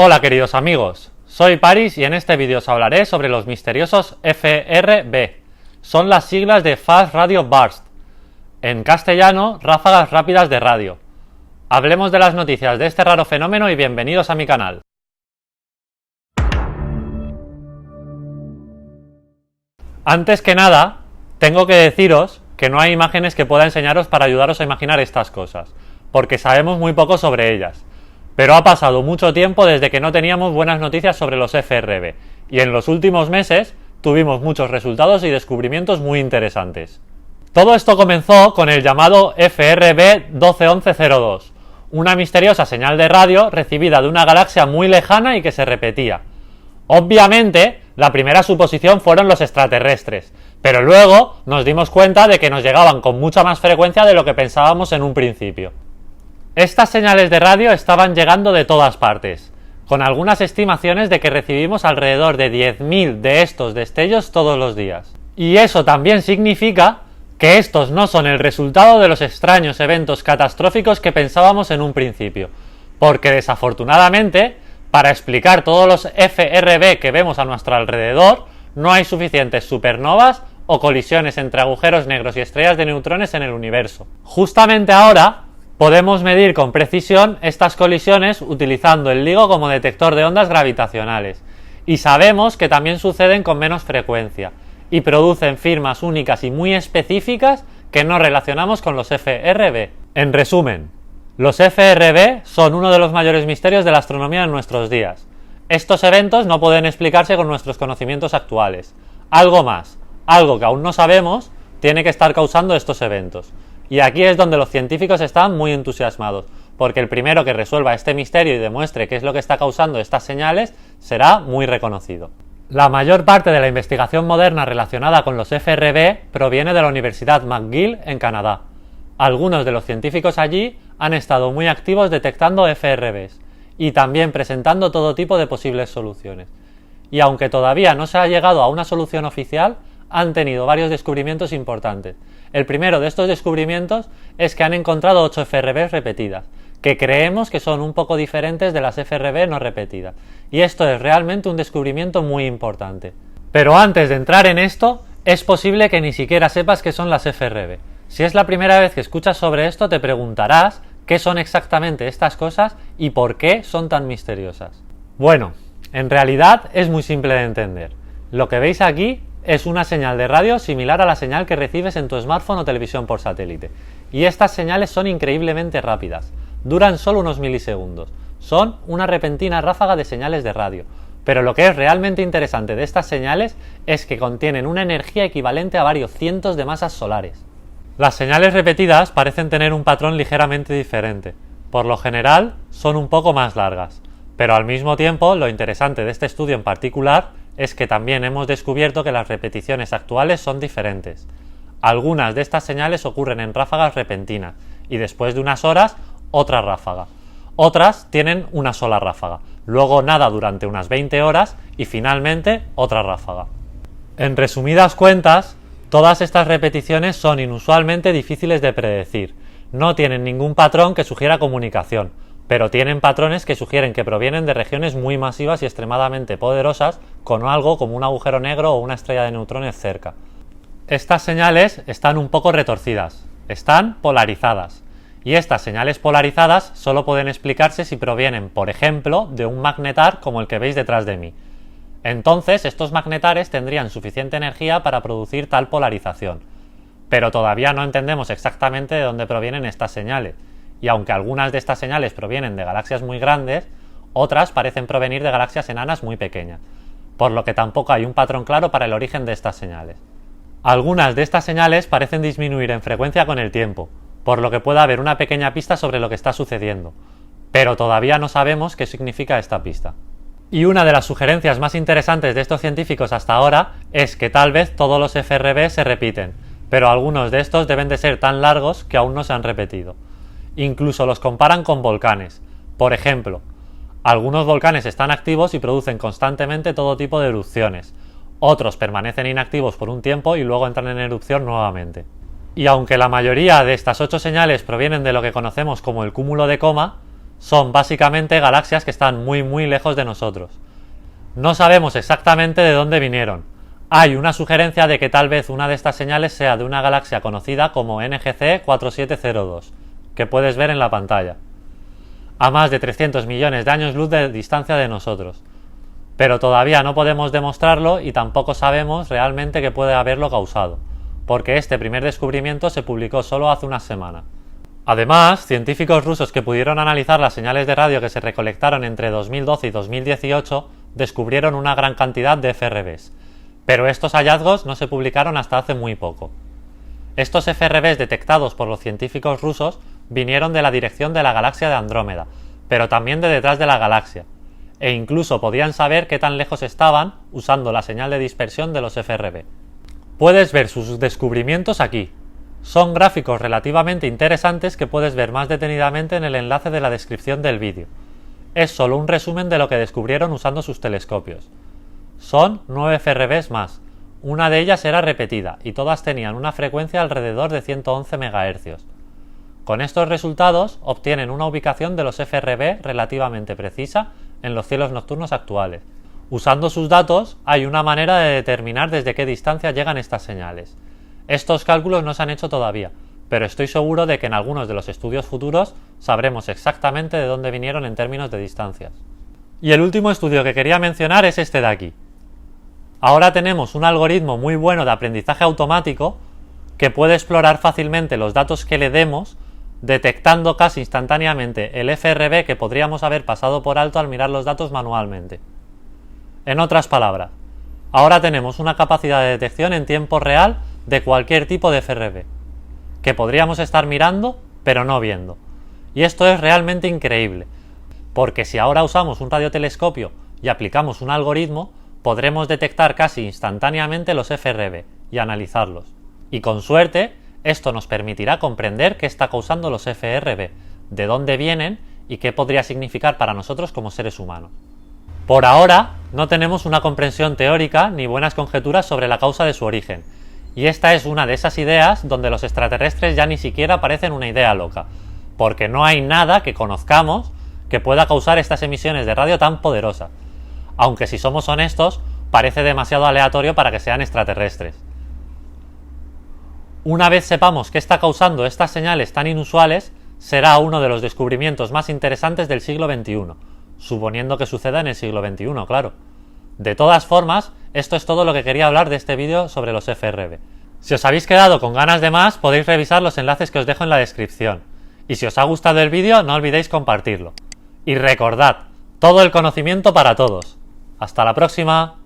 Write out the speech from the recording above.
Hola queridos amigos, soy Paris y en este vídeo os hablaré sobre los misteriosos FRB. Son las siglas de Fast Radio Burst, en castellano, ráfagas rápidas de radio. Hablemos de las noticias de este raro fenómeno y bienvenidos a mi canal. Antes que nada, tengo que deciros que no hay imágenes que pueda enseñaros para ayudaros a imaginar estas cosas, porque sabemos muy poco sobre ellas. Pero ha pasado mucho tiempo desde que no teníamos buenas noticias sobre los FRB, y en los últimos meses tuvimos muchos resultados y descubrimientos muy interesantes. Todo esto comenzó con el llamado FRB 121102, una misteriosa señal de radio recibida de una galaxia muy lejana y que se repetía. Obviamente, la primera suposición fueron los extraterrestres, pero luego nos dimos cuenta de que nos llegaban con mucha más frecuencia de lo que pensábamos en un principio. Estas señales de radio estaban llegando de todas partes, con algunas estimaciones de que recibimos alrededor de 10.000 de estos destellos todos los días. Y eso también significa que estos no son el resultado de los extraños eventos catastróficos que pensábamos en un principio, porque desafortunadamente, para explicar todos los FRB que vemos a nuestro alrededor, no hay suficientes supernovas o colisiones entre agujeros negros y estrellas de neutrones en el universo. Justamente ahora podemos medir con precisión estas colisiones utilizando el LIGO como detector de ondas gravitacionales, y sabemos que también suceden con menos frecuencia y producen firmas únicas y muy específicas que no relacionamos con los FRB. En resumen, los FRB son uno de los mayores misterios de la astronomía en nuestros días. Estos eventos no pueden explicarse con nuestros conocimientos actuales. Algo más, algo que aún no sabemos, tiene que estar causando estos eventos. Y aquí es donde los científicos están muy entusiasmados, porque el primero que resuelva este misterio y demuestre qué es lo que está causando estas señales será muy reconocido. La mayor parte de la investigación moderna relacionada con los FRB proviene de la Universidad McGill en Canadá. Algunos de los científicos allí han estado muy activos detectando FRBs y también presentando todo tipo de posibles soluciones. Y aunque todavía no se ha llegado a una solución oficial, han tenido varios descubrimientos importantes. El primero de estos descubrimientos es que han encontrado 8 FRBs repetidas, que creemos que son un poco diferentes de las FRB no repetidas. Y esto es realmente un descubrimiento muy importante. Pero antes de entrar en esto, es posible que ni siquiera sepas qué son las FRB. Si es la primera vez que escuchas sobre esto, te preguntarás qué son exactamente estas cosas y por qué son tan misteriosas. Bueno, en realidad es muy simple de entender. Lo que veis aquí es una señal de radio similar a la señal que recibes en tu smartphone o televisión por satélite. Y estas señales son increíblemente rápidas. Duran solo unos milisegundos. Son una repentina ráfaga de señales de radio. Pero lo que es realmente interesante de estas señales es que contienen una energía equivalente a varios cientos de masas solares. Las señales repetidas parecen tener un patrón ligeramente diferente. Por lo general, son un poco más largas. Pero al mismo tiempo, lo interesante de este estudio en particular es que también hemos descubierto que las repeticiones actuales son diferentes. Algunas de estas señales ocurren en ráfagas repentinas y después de unas horas, otra ráfaga. Otras tienen una sola ráfaga, luego nada durante unas 20 horas y finalmente otra ráfaga. En resumidas cuentas, todas estas repeticiones son inusualmente difíciles de predecir. No tienen ningún patrón que sugiera comunicación, pero tienen patrones que sugieren que provienen de regiones muy masivas y extremadamente poderosas, con algo como un agujero negro o una estrella de neutrones cerca. Estas señales están un poco retorcidas, están polarizadas, y estas señales polarizadas solo pueden explicarse si provienen, por ejemplo, de un magnetar como el que veis detrás de mí. Entonces, estos magnetares tendrían suficiente energía para producir tal polarización, pero todavía no entendemos exactamente de dónde provienen estas señales. Y aunque algunas de estas señales provienen de galaxias muy grandes, otras parecen provenir de galaxias enanas muy pequeñas, por lo que tampoco hay un patrón claro para el origen de estas señales. Algunas de estas señales parecen disminuir en frecuencia con el tiempo, por lo que puede haber una pequeña pista sobre lo que está sucediendo, pero todavía no sabemos qué significa esta pista. Y una de las sugerencias más interesantes de estos científicos hasta ahora es que tal vez todos los FRB se repiten, pero algunos de estos deben de ser tan largos que aún no se han repetido. Incluso los comparan con volcanes. Por ejemplo, algunos volcanes están activos y producen constantemente todo tipo de erupciones. Otros permanecen inactivos por un tiempo y luego entran en erupción nuevamente. Y aunque la mayoría de estas 8 señales provienen de lo que conocemos como el cúmulo de Coma, son básicamente galaxias que están muy lejos de nosotros. No sabemos exactamente de dónde vinieron. Hay una sugerencia de que tal vez una de estas señales sea de una galaxia conocida como NGC 4702, que puedes ver en la pantalla, a más de 300 millones de años luz de distancia de nosotros. Pero todavía no podemos demostrarlo y tampoco sabemos realmente qué puede haberlo causado, porque este primer descubrimiento se publicó solo hace una semana. Además, científicos rusos que pudieron analizar las señales de radio que se recolectaron entre 2012 y 2018 descubrieron una gran cantidad de FRBs, pero estos hallazgos no se publicaron hasta hace muy poco. Estos FRBs detectados por los científicos rusos vinieron de la dirección de la galaxia de Andrómeda, pero también de detrás de la galaxia, e incluso podían saber qué tan lejos estaban usando la señal de dispersión de los FRB. Puedes ver sus descubrimientos aquí. Son gráficos relativamente interesantes que puedes ver más detenidamente en el enlace de la descripción del vídeo. Es solo un resumen de lo que descubrieron usando sus telescopios. Son 9 FRBs más. Una de ellas era repetida y todas tenían una frecuencia alrededor de 111 MHz. Con estos resultados obtienen una ubicación de los FRB relativamente precisa en los cielos nocturnos actuales. Usando sus datos hay una manera de determinar desde qué distancia llegan estas señales. Estos cálculos no se han hecho todavía, pero estoy seguro de que en algunos de los estudios futuros sabremos exactamente de dónde vinieron en términos de distancias. Y el último estudio que quería mencionar es este de aquí. Ahora tenemos un algoritmo muy bueno de aprendizaje automático que puede explorar fácilmente los datos que le demos, detectando casi instantáneamente el FRB que podríamos haber pasado por alto al mirar los datos manualmente. En otras palabras, ahora tenemos una capacidad de detección en tiempo real de cualquier tipo de FRB, que podríamos estar mirando pero no viendo. Y esto es realmente increíble, porque si ahora usamos un radiotelescopio y aplicamos un algoritmo, podremos detectar casi instantáneamente los FRB y analizarlos. Y con suerte, esto nos permitirá comprender qué está causando los FRB, de dónde vienen y qué podría significar para nosotros como seres humanos. Por ahora, no tenemos una comprensión teórica ni buenas conjeturas sobre la causa de su origen, y esta es una de esas ideas donde los extraterrestres ya ni siquiera parecen una idea loca, porque no hay nada que conozcamos que pueda causar estas emisiones de radio tan poderosas, aunque si somos honestos, parece demasiado aleatorio para que sean extraterrestres. Una vez sepamos qué está causando estas señales tan inusuales, será uno de los descubrimientos más interesantes del siglo XXI, suponiendo que suceda en el siglo XXI, claro. De todas formas, esto es todo lo que quería hablar de este vídeo sobre los FRB. Si os habéis quedado con ganas de más, podéis revisar los enlaces que os dejo en la descripción. Y si os ha gustado el vídeo, no olvidéis compartirlo. Y recordad, todo el conocimiento para todos. ¡Hasta la próxima!